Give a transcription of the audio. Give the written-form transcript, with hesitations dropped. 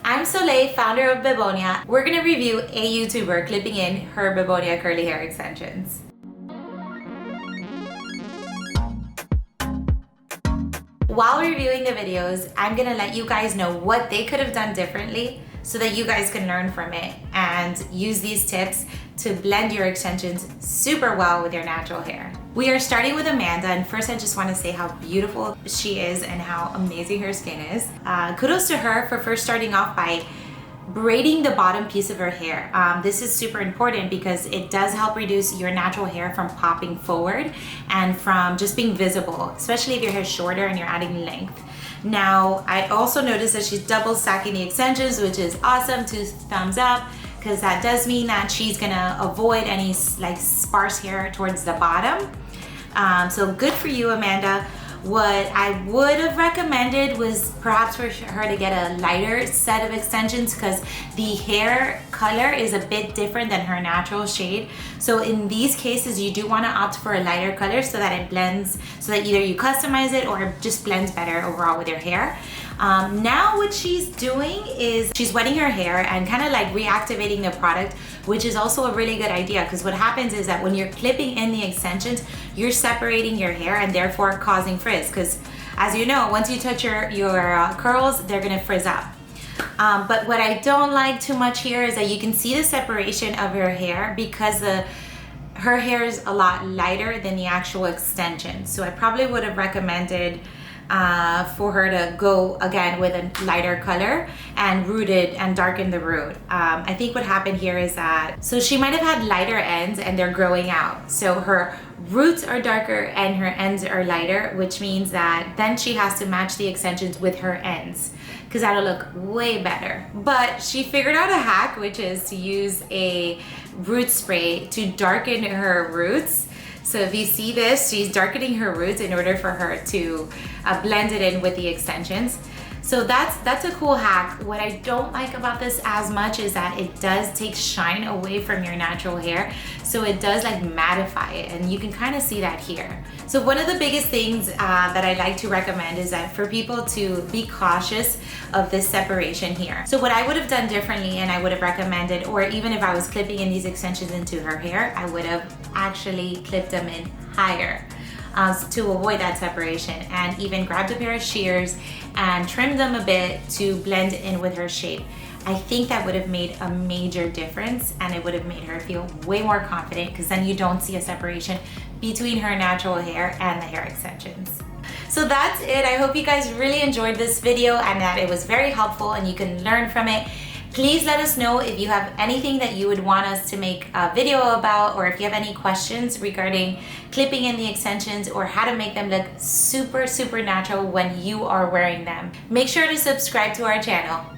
I'm Soleil, founder of Bebonia. We're gonna review a YouTuber clipping in her Bebonia curly hair extensions. While reviewing the videos, I'm gonna let you guys know what they could have done differently so that you guys can learn from it and use these tips to blend your extensions super well with your natural hair. We are starting with Amanda, and first I just want to say how beautiful she is and how amazing her skin is. Kudos to her for first starting off by braiding the bottom piece of her hair. This is super important because it does help reduce your natural hair from popping forward and from just being visible, especially if your hair is shorter and you're adding length. Now, I also noticed that she's double stacking the extensions, which is awesome. 2 thumbs up, because that does mean that she's gonna avoid any like sparse hair towards the bottom. So good for you, Amanda. What I would have recommended was perhaps for her to get a lighter set of extensions because the hair color is a bit different than her natural shade. So in these cases, you do want to opt for a lighter color so that it blends, so that either you customize it or it just blends better overall with your hair. Now what she's doing is she's wetting her hair and kind of like reactivating the product, which is also a really good idea because what happens is that when you're clipping in the extensions, you're separating your hair and therefore causing frizz because, as you know, once you touch your curls, they're gonna frizz up. But what I don't like too much here is that you can see the separation of her hair because her hair is a lot lighter than the actual extension. So I probably would have recommended for her to go again with a lighter color and root it and darken the root. I think what happened here is that, so she might have had lighter ends and they're growing out. So her roots are darker and her ends are lighter, which means that then she has to match the extensions with her ends because that'll look way better. But she figured out a hack, which is to use a root spray to darken her roots. So if you see this, she's darkening her roots in order for her to blend it in with the extensions. So that's a cool hack. What I don't like about this as much is that it does take shine away from your natural hair. So it does like mattify it, and you can kind of see that here. So one of the biggest things that I like to recommend is that for people to be cautious of this separation here. So what I would have done differently, and I would have recommended, or even if I was clipping in these extensions into her hair, I would have actually clipped them in higher. To avoid that separation, and even grabbed a pair of shears and trimmed them a bit to blend in with her shape. I think that would have made a major difference, and it would have made her feel way more confident because then you don't see a separation between her natural hair and the hair extensions. So that's it. I hope you guys really enjoyed this video and that it was very helpful and you can learn from it. Please let us know if you have anything that you would want us to make a video about, or if you have any questions regarding clipping in the extensions or how to make them look super, super natural when you are wearing them. Make sure to subscribe to our channel.